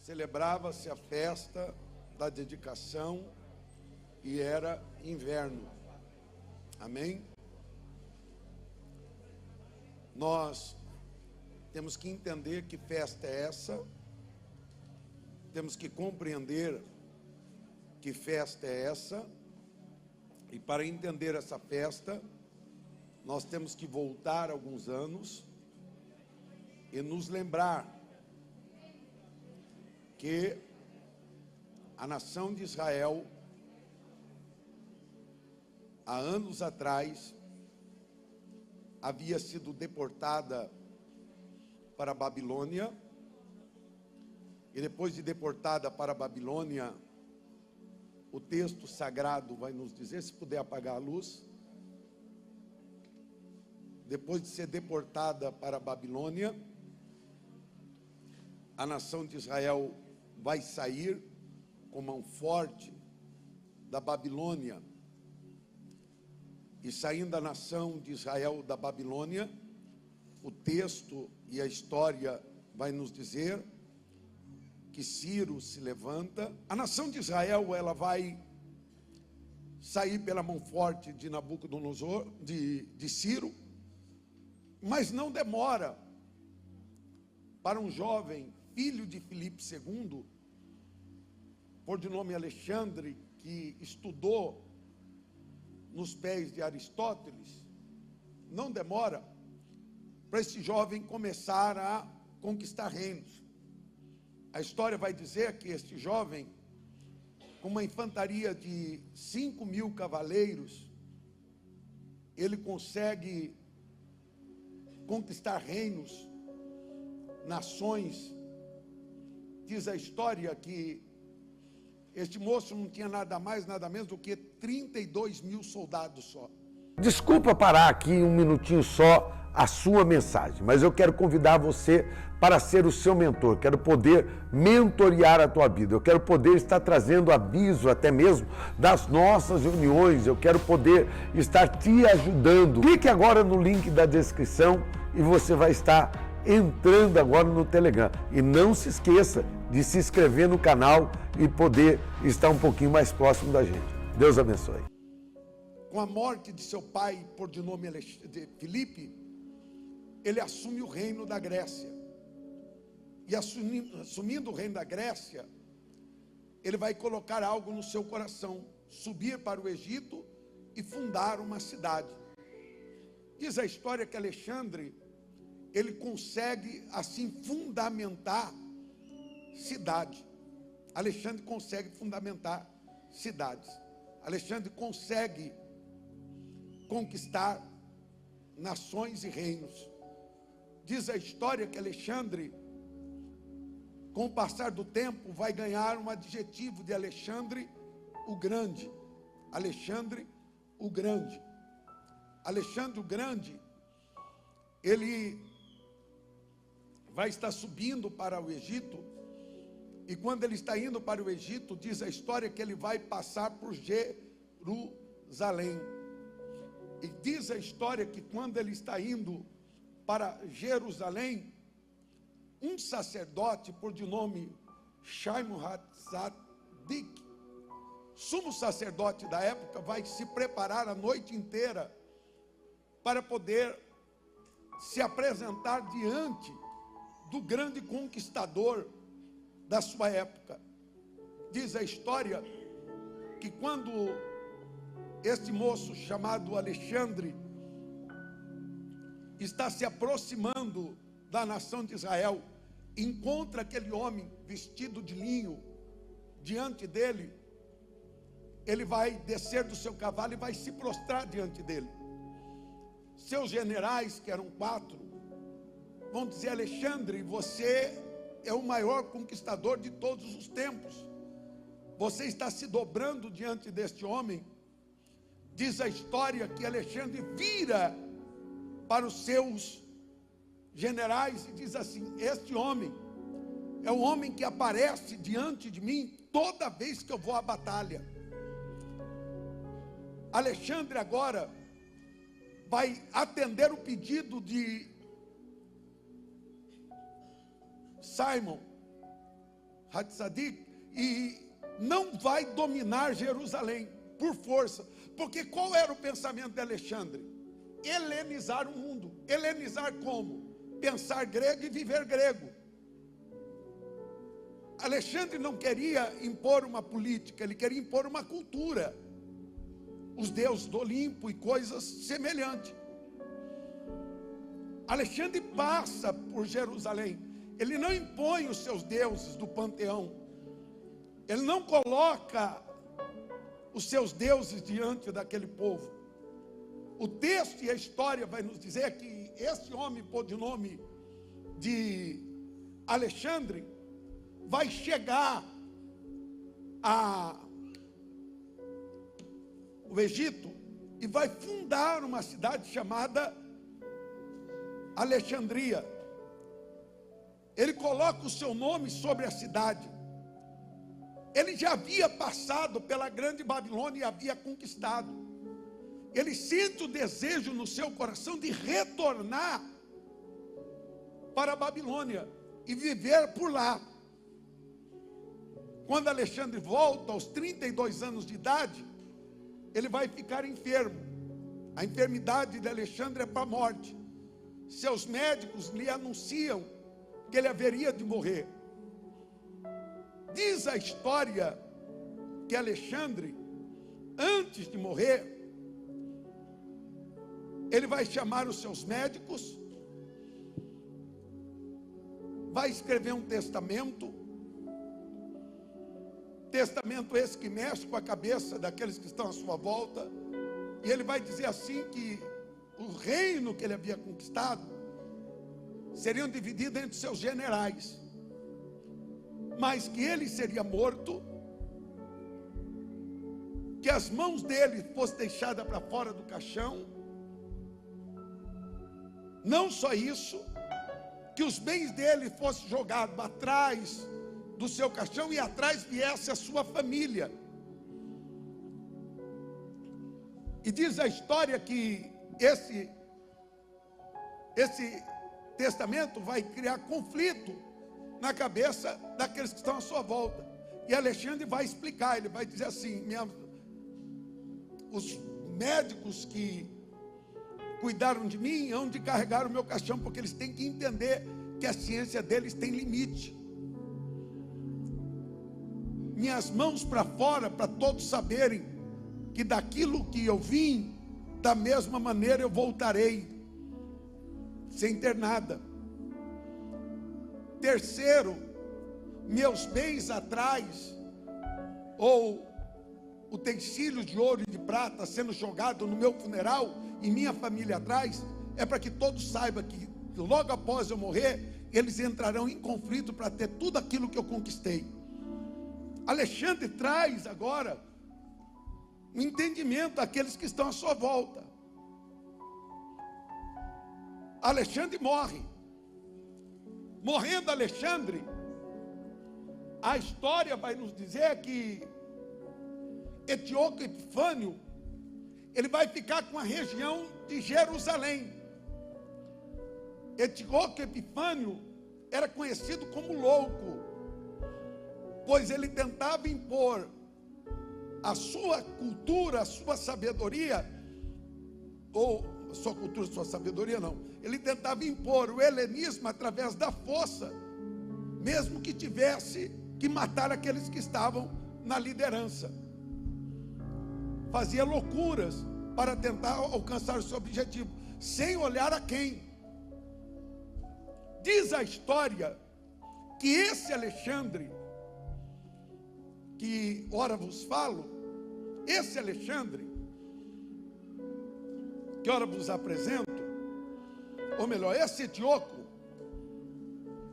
celebrava-se a festa da dedicação e era inverno. Amém? Nós temos que entender que festa é essa, temos que compreender que festa é essa, e para entender essa festa, nós temos que voltar alguns anos e nos lembrar que a nação de Israel, há anos atrás, havia sido deportada para a Babilônia, e depois de deportada para a Babilônia, o texto sagrado vai nos dizer, se puder apagar a luz, depois de ser deportada para a Babilônia, a nação de Israel vai sair com mão forte da Babilônia. E saindo a nação de Israel da Babilônia, o texto e a história vai nos dizer que Ciro se levanta. A nação de Israel, ela vai sair pela mão forte de Nabucodonosor, de Ciro, mas não demora para um jovem, filho de Filipe II, por de nome Alexandre, que estudou nos pés de Aristóteles, não demora para esse jovem começar a conquistar reinos. A história vai dizer que este jovem, com uma infantaria de 5.000 cavaleiros, ele consegue conquistar reinos, nações. Diz a história que este moço não tinha nada mais, nada menos do que 32.000 soldados só. Desculpa parar aqui um minutinho só a sua mensagem, mas eu quero convidar você para ser o seu mentor. Quero poder mentorear a tua vida. Eu quero poder estar trazendo aviso até mesmo das nossas reuniões. Eu quero poder estar te ajudando. Clique agora no link da descrição e você vai estar entrando agora no Telegram. E não se esqueça de se inscrever no canal e poder estar um pouquinho mais próximo da gente. Deus abençoe. Com a morte de seu pai, por de nome Filipe, ele assume o reino da Grécia. E assumindo o reino da Grécia, ele vai colocar algo no seu coração: subir para o Egito e fundar uma cidade. Diz a história que Alexandre, ele consegue assim fundamentar cidade. Alexandre consegue fundamentar cidades. Alexandre consegue conquistar nações e reinos. Diz a história que Alexandre, com o passar do tempo, vai ganhar um adjetivo de Alexandre o Grande. Alexandre o Grande. Alexandre o Grande, ele vai estar subindo para o Egito, e quando ele está indo para o Egito, diz a história que ele vai passar por Jerusalém. E diz a história que quando ele está indo para Jerusalém, um sacerdote por de nome Shimon Hatzadik, sumo sacerdote da época, vai se preparar a noite inteira para poder se apresentar diante do grande conquistador da sua época. Diz a história que quando este moço chamado Alexandre está se aproximando da nação de Israel, encontra aquele homem vestido de linho diante dele, ele vai descer do seu cavalo e vai se prostrar diante dele. Seus generais, que eram 4, vão dizer: Alexandre, você é o maior conquistador de todos os tempos. Você está se dobrando diante deste homem. Diz a história que Alexandre vira para os seus generais e diz assim: este homem é o homem que aparece diante de mim toda vez que eu vou à batalha. Alexandre agora vai atender o pedido de Shimon Hatzadik, e não vai dominar Jerusalém por força. Porque qual era o pensamento de Alexandre? Helenizar o mundo. Helenizar como? Pensar grego e viver grego. Alexandre não queria impor uma política, ele queria impor uma cultura. Os deuses do Olimpo e coisas semelhantes. Alexandre passa por Jerusalém. Ele não impõe os seus deuses do panteão. Ele não coloca os seus deuses diante daquele povo. O texto e a história vai nos dizer que esse homem, por de nome de Alexandre, vai chegar ao Egito e vai fundar uma cidade chamada Alexandria. Ele coloca o seu nome sobre a cidade. Ele já havia passado pela grande Babilônia e havia conquistado. Ele sente o desejo no seu coração de retornar para a Babilônia e viver por lá. Quando Alexandre volta aos 32 anos de idade, ele vai ficar enfermo. A enfermidade de Alexandre é para a morte. Seus médicos lhe anunciam que ele haveria de morrer. Diz a história que Alexandre, antes de morrer, ele vai chamar os seus médicos, vai escrever um testamento esse que mexe com a cabeça daqueles que estão à sua volta, e ele vai dizer assim que o reino que ele havia conquistado seriam divididos entre seus generais, mas que ele seria morto, que as mãos dele fossem deixadas para fora do caixão. Não só isso, que os bens dele fossem jogados atrás do seu caixão e atrás viesse a sua família. E diz a história que esse testamento vai criar conflito na cabeça daqueles que estão à sua volta. E Alexandre vai explicar, ele vai dizer assim: os médicos que cuidaram de mim hão de carregar o meu caixão, porque eles têm que entender que a ciência deles tem limite. Minhas mãos para fora, para todos saberem que daquilo que eu vim, da mesma maneira eu voltarei, sem ter nada. Terceiro, meus bens atrás, ou utensílios de ouro e de prata sendo jogado no meu funeral e minha família atrás, é para que todos saibam que logo após eu morrer, eles entrarão em conflito para ter tudo aquilo que eu conquistei. Alexandre traz agora um entendimento àqueles que estão à sua volta. Alexandre morre. Morrendo Alexandre, a história vai nos dizer que Etíoco Epifânio, ele vai ficar com a região de Jerusalém. Etíoco Epifânio era conhecido como louco, pois ele tentava impor a sua cultura, a sua sabedoria, ou a sua cultura, a sua sabedoria não, ele tentava impor o helenismo através da força, mesmo que tivesse que matar aqueles que estavam na liderança. Fazia loucuras para tentar alcançar o seu objetivo, sem olhar a quem. Diz a história que esse Alexandre, que ora vos falo, esse Alexandre, que ora vos apresento, ou melhor, esse Etíoco,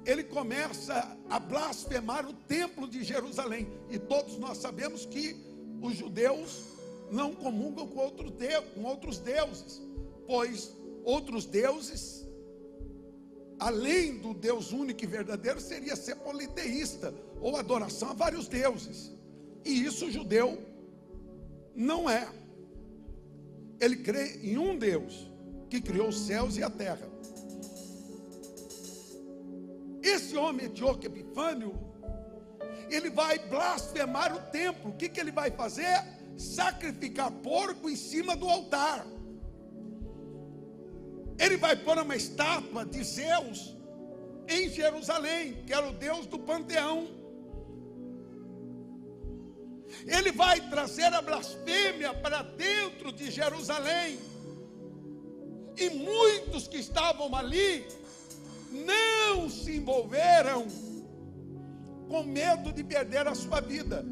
ele começa a blasfemar o templo de Jerusalém, e todos nós sabemos que os judeus não comungam com outros deuses, pois outros deuses, além do Deus único e verdadeiro, seria ser politeísta, ou adoração a vários deuses, e isso o judeu não é. Ele crê em um Deus, que criou os céus e a terra. Esse homem Etíoco Epifânio, ele vai blasfemar o templo. O que ele vai fazer? Sacrificar porco em cima do altar. Ele vai pôr uma estátua de Zeus em Jerusalém, que era o Deus do panteão. Ele vai trazer a blasfêmia para dentro de Jerusalém. E muitos que estavam ali não se envolveram com medo de perder a sua vida.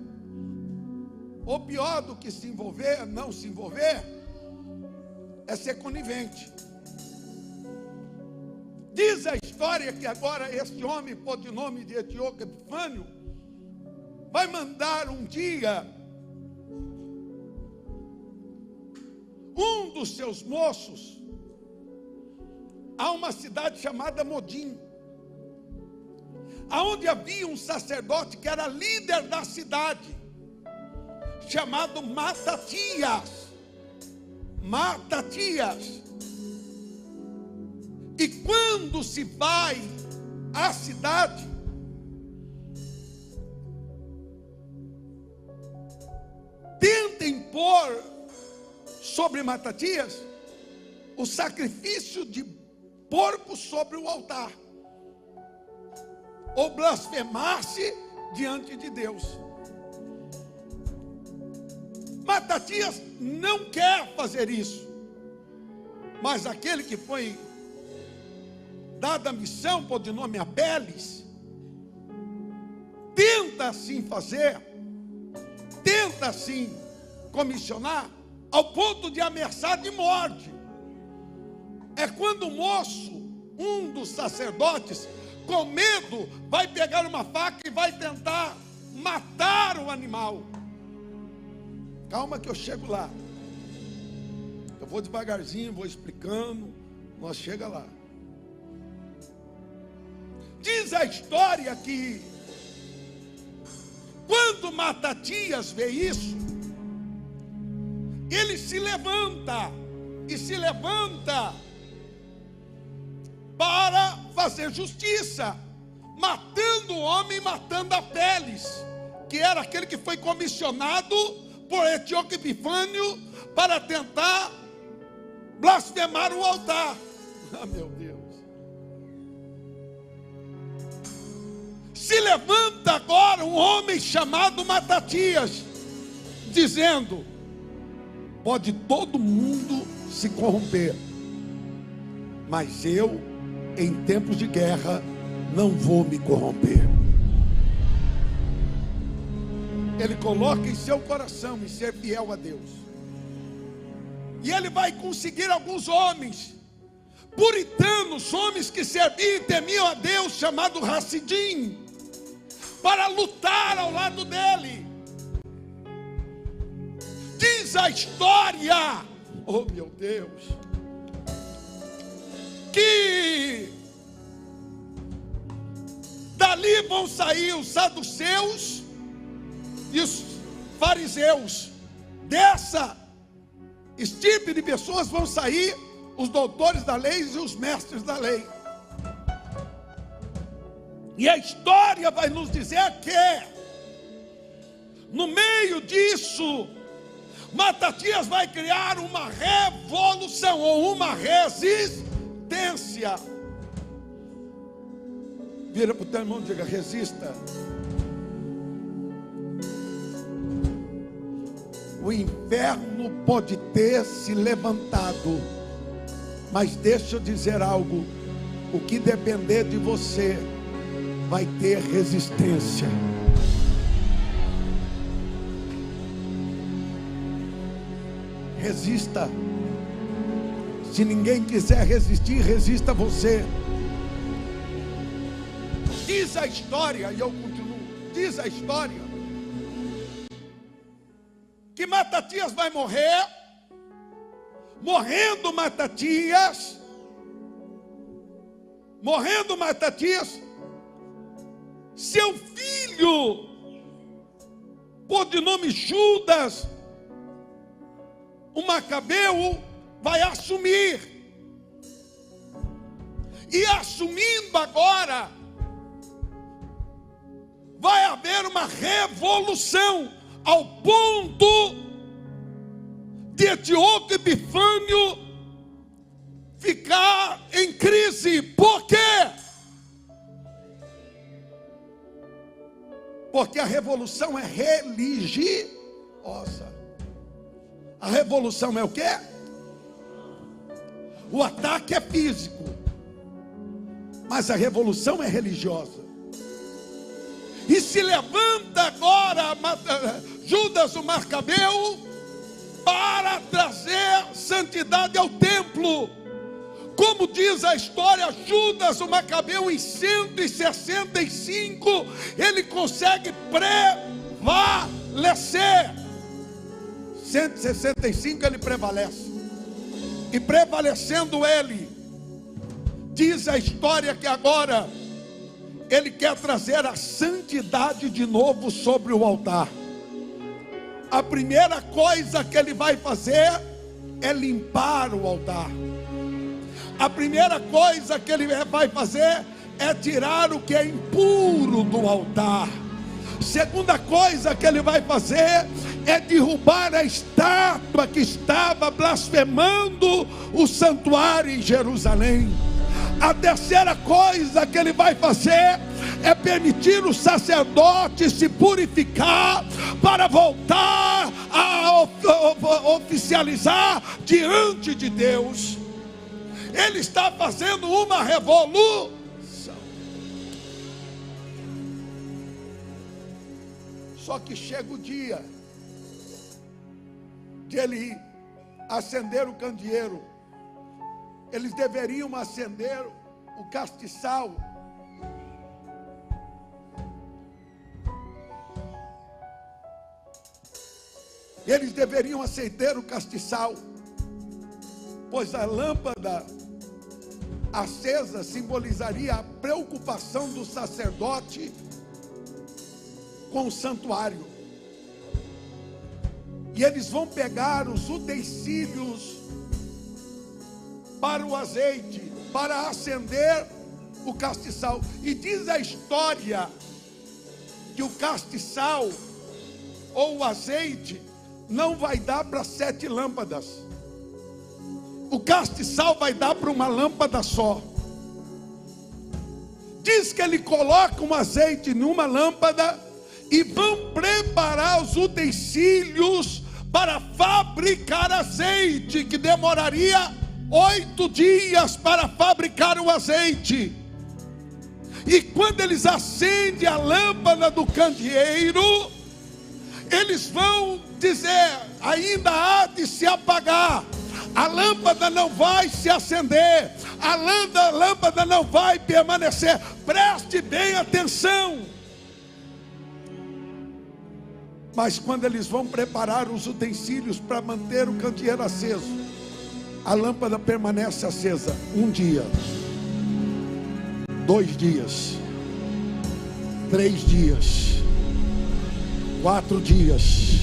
Ou pior do que se envolver, não se envolver, é ser conivente. Diz a história que agora este homem, por de nome de Antíoco Epifânio, vai mandar um dia um dos seus moços a uma cidade chamada Modim, aonde havia um sacerdote que era líder da cidade, chamado Matatias. E quando se vai à cidade, tenta impor sobre Matatias o sacrifício de porco sobre o altar, ou blasfemar-se diante de Deus. Matatias não quer fazer isso, mas aquele que foi dada a missão, por de nome Abeles, tenta assim fazer, tenta assim comissionar, ao ponto de ameaçar de morte. É quando o moço, um dos sacerdotes, com medo, vai pegar uma faca e vai tentar matar o animal. Calma que eu chego lá. Eu vou devagarzinho, vou explicando, nós chega lá. Diz a história que quando Matatias vê isso, ele se levanta para fazer justiça, matando o homem, matando Abeles, que era aquele que foi comissionado por Antíoco Epifânio para tentar blasfemar o altar. Ah, meu Deus. Se levanta agora um homem chamado Matatias, dizendo: pode todo mundo se corromper, mas eu, em tempos de guerra, não vou me corromper. Ele coloca em seu coração em ser fiel a Deus. E ele vai conseguir alguns homens puritanos, homens que serviam e temiam a Deus, chamado Hassidim, para lutar ao lado dele. Diz a história, oh meu Deus, que dali vão sair os saduceus e os fariseus. Dessa estirpe de pessoas vão sair os doutores da lei e os mestres da lei. E a história vai nos dizer que, no meio disso, Matatias vai criar uma revolução ou uma resistência. Vira para o teu irmão e diga: resista. O inferno pode ter se levantado, mas deixa eu dizer algo: o que depender de você vai ter resistência. Resista. Se ninguém quiser resistir, resista você. Diz a história, e eu continuo, diz a história, que Matatias vai morrer. Morrendo Matatias, seu filho, por de nome Judas, o Macabeu, vai assumir. E assumindo agora, vai haver uma revolução, ao ponto de Etíoco Epifânio ficar em crise. Por quê? Porque a revolução é religiosa. A revolução é o quê? O ataque é físico, mas a revolução é religiosa. E se levanta agora Judas o Macabeu para trazer santidade ao templo. Como diz a história, Judas o Macabeu, em 165, ele consegue prevalecer. 165 ele prevalece. E prevalecendo ele, diz a história que agora ele quer trazer a santidade de novo sobre o altar. A primeira coisa que ele vai fazer é limpar o altar. A primeira coisa que ele vai fazer é tirar o que é impuro do altar. Segunda coisa que ele vai fazer é derrubar a estátua que estava blasfemando o santuário em Jerusalém. A terceira coisa que ele vai fazer é permitir o sacerdote se purificar para voltar a oficializar diante de Deus. Ele está fazendo uma revolução. Só que chega o dia de ele acender o candeeiro. Eles deveriam acender o castiçal. Eles deveriam acender o castiçal, pois a lâmpada acesa simbolizaria a preocupação do sacerdote com o santuário. E eles vão pegar os utensílios para o azeite, para acender o castiçal. E diz a história que o castiçal ou o azeite não vai dar para 7 lâmpadas. O castiçal vai dar para uma lâmpada só. Diz que ele coloca um azeite numa lâmpada e vão preparar os utensílios para fabricar azeite, que demoraria 8 dias para fabricar o azeite. E quando eles acendem a lâmpada do candeeiro, eles vão dizer: ainda há de se apagar, a lâmpada não vai se acender, a lâmpada não vai permanecer. Preste bem atenção. Mas quando eles vão preparar os utensílios para manter o candeeiro aceso, a lâmpada permanece acesa 1 dia, 2 dias, 3 dias, 4 dias.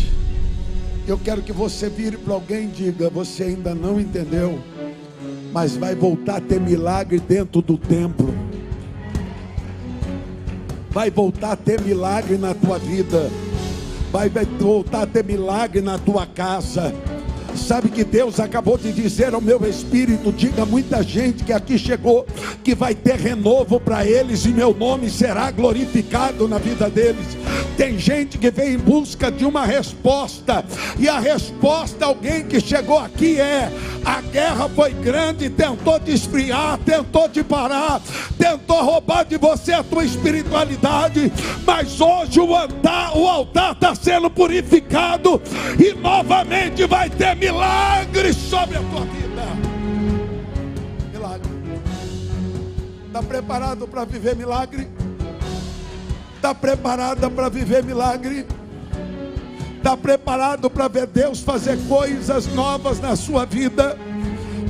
Eu quero que você vire para alguém e diga: você ainda não entendeu, mas vai voltar a ter milagre dentro do templo. Vai voltar a ter milagre na tua vida. Vai voltar a ter milagre na tua casa. Sabe que Deus acabou de dizer ao meu espírito: diga a muita gente que aqui chegou que vai ter renovo para eles e meu nome será glorificado na vida deles. Tem gente que vem em busca de uma resposta, e a resposta, alguém que chegou aqui, é: a guerra foi grande, tentou te esfriar, tentou te parar, tentou roubar de você a tua espiritualidade, mas hoje o altar está sendo purificado e novamente vai ter milagre sobre a tua vida. Milagre. Está preparado para viver milagre? Está preparada para viver milagre? Está preparado para ver Deus fazer coisas novas na sua vida?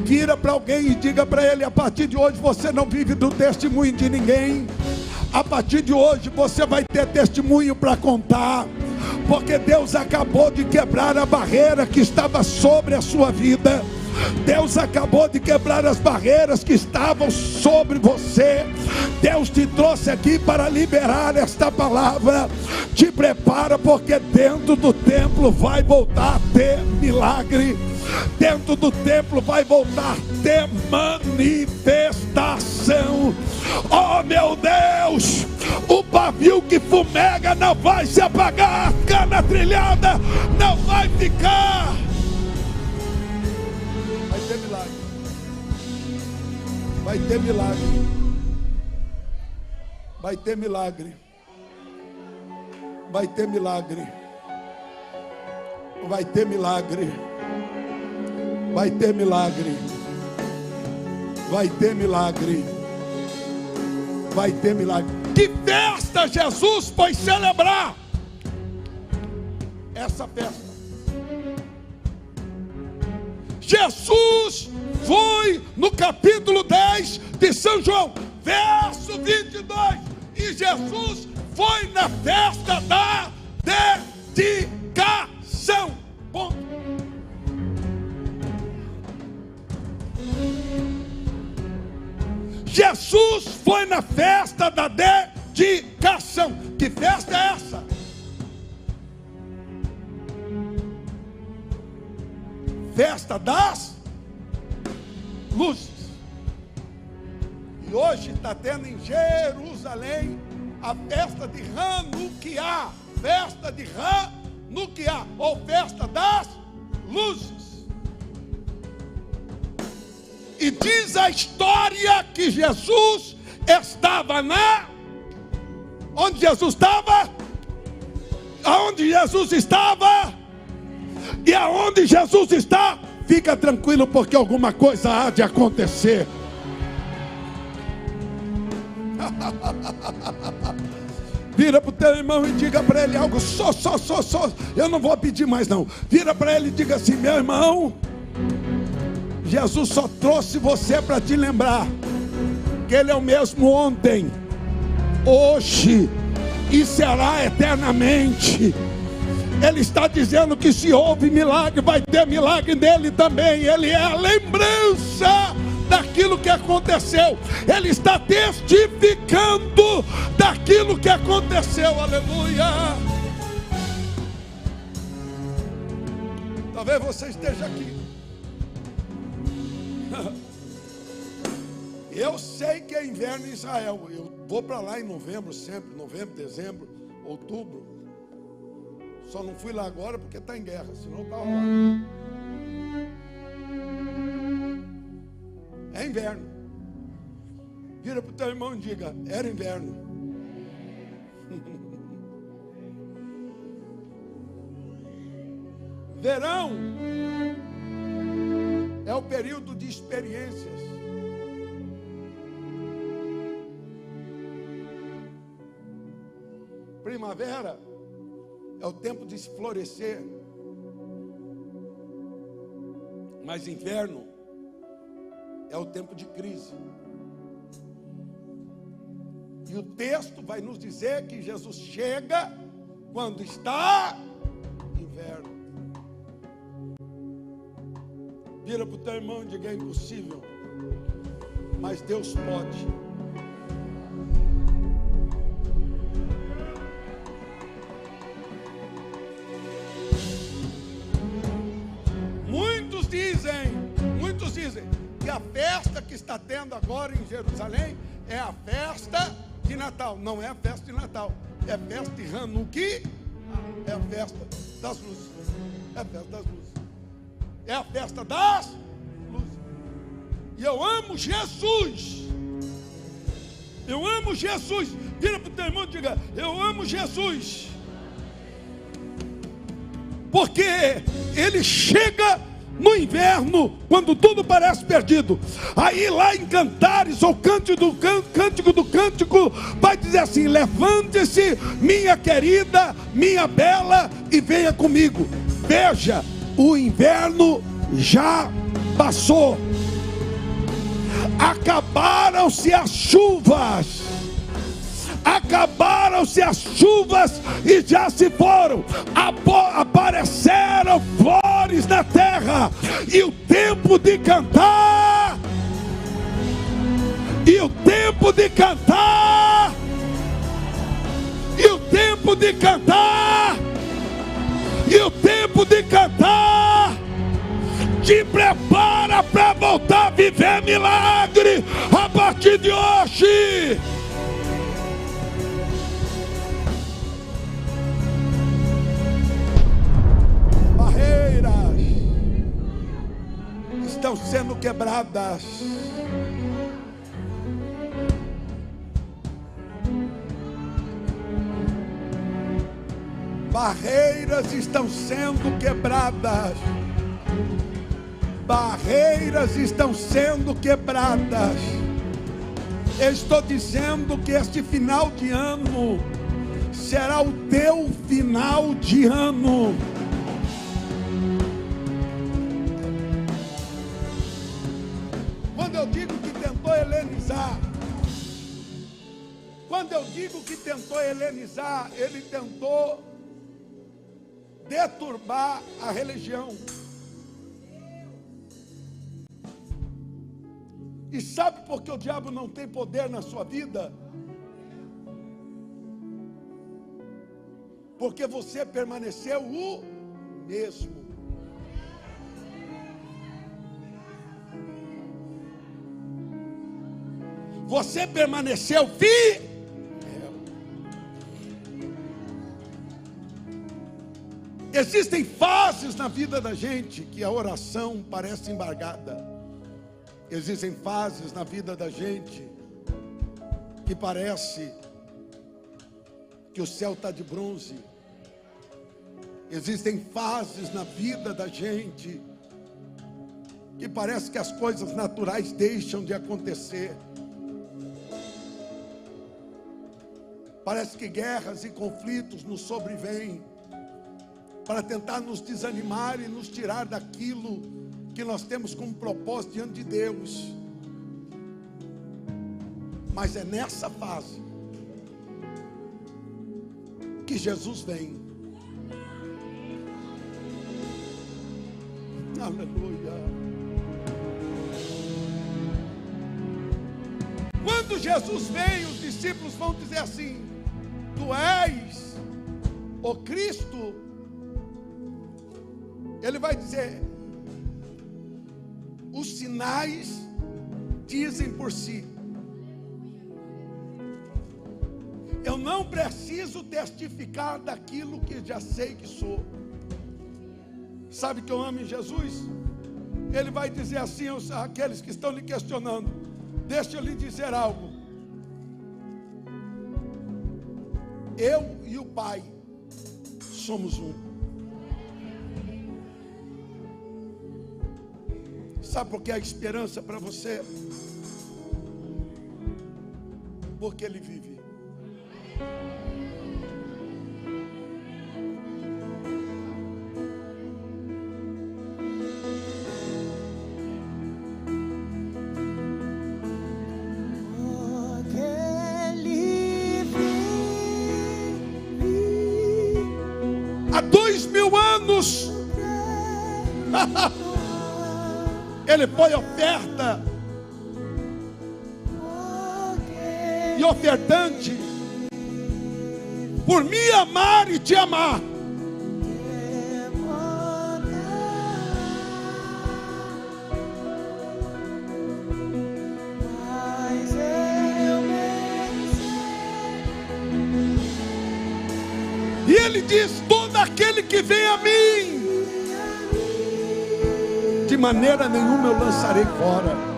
Vira para alguém e diga para ele: a partir de hoje você não vive do testemunho de ninguém. A partir de hoje você vai ter testemunho para contar, porque Deus acabou de quebrar a barreira que estava sobre a sua vida. Deus acabou de quebrar as barreiras que estavam sobre você. Deus te trouxe aqui para liberar esta palavra. Te prepara, porque dentro do templo vai voltar a ter milagre. Dentro do templo vai voltar a ter manifestação. Oh meu Deus, o pavio que fumega não vai se apagar, a cana trilhada não vai ficar. Vai ter milagre. Vai ter milagre. Vai ter milagre. Vai ter milagre. Vai ter milagre. Vai ter milagre. Vai ter milagre. Vai ter milagre. Que festa Jesus foi celebrar? Essa festa. Jesus foi no capítulo 10 de São João, verso 22. E Jesus foi na festa da dedicação. Ponto. Jesus foi na festa da dedicação. Que festa é essa? Festa das luzes. E hoje está tendo em Jerusalém a festa de Hanukkah. Festa de Hanukkah, ou festa das luzes. E diz a história que Jesus estava onde Jesus estava? Aonde Jesus estava? E aonde Jesus está? Fica tranquilo, porque alguma coisa há de acontecer. Vira para o teu irmão e diga para ele algo. Só. Eu não vou pedir mais não. Vira para ele e diga assim: meu irmão, Jesus só trouxe você para te lembrar que Ele é o mesmo ontem, hoje e será eternamente. Ele está dizendo que se houve milagre, vai ter milagre nele também. Ele é a lembrança daquilo que aconteceu. Ele está testificando daquilo que aconteceu. Aleluia. Talvez você esteja aqui. Eu sei que é inverno em Israel. Eu vou para lá em novembro sempre. Novembro, dezembro, outubro. Só não fui lá agora porque está em guerra. Senão estava lá. É inverno. Vira para o teu irmão e diga: era inverno. Verão é o período de experiências. Primavera é o tempo de se florescer. Mas inverno é o tempo de crise. E o texto vai nos dizer que Jesus chega quando está inverno. Vira para o teu irmão e diga: é impossível, mas Deus pode. Muitos dizem que a festa que está tendo agora em Jerusalém é a festa de Natal. Não é a festa de Natal, é a festa de Hanukkah, é a festa das luzes. É a festa das luzes. É a festa das luzes. E eu amo Jesus. Eu amo Jesus. Vira para o teu irmão e diga: eu amo Jesus. Porque Ele chega no inverno, quando tudo parece perdido. Aí lá em Cantares, ou Cântico do Cântico, vai dizer assim: levante-se, minha querida, minha bela, e venha comigo. Veja, o inverno já passou. Acabaram-se as chuvas. Acabaram-se as chuvas e já se foram. Apareceram flores na terra. vida, e o tempo de cantar, e o tempo de cantar, e o tempo de cantar, e o tempo de cantar, te prepara para voltar a viver milagre a partir de hoje. Barreiras estão sendo quebradas. Barreiras estão sendo quebradas. Barreiras estão sendo quebradas. Eu estou dizendo que este final de ano será o teu final de ano. Quando eu digo que tentou helenizar, ele tentou deturbar a religião. E sabe por que o diabo não tem poder na sua vida? Porque você permaneceu o mesmo. Você permaneceu fiel. Existem fases na vida da gente que a oração parece embargada. Existem fases na vida da gente que parece que o céu está de bronze. Existem fases na vida da gente que parece que as coisas naturais deixam de acontecer. Parece que guerras e conflitos nos sobrevêm para tentar nos desanimar e nos tirar daquilo que nós temos como propósito diante de Deus. Mas é nessa fase que Jesus vem. Aleluia. Quando Jesus vem, os discípulos vão dizer assim: tu és o Cristo. Ele vai dizer: os sinais dizem por si. Eu não preciso testificar daquilo que já sei que sou. Sabe que eu amo em Jesus? Ele vai dizer assim àqueles que estão lhe questionando: deixa eu lhe dizer algo. Eu e o Pai somos um. Sabe por que há esperança para você? Porque Ele vive. Há 2000 anos Ele foi oferta e ofertante por me amar e te amar. E Ele diz: todo aquele que vem a mim, de maneira nenhuma eu lançarei fora.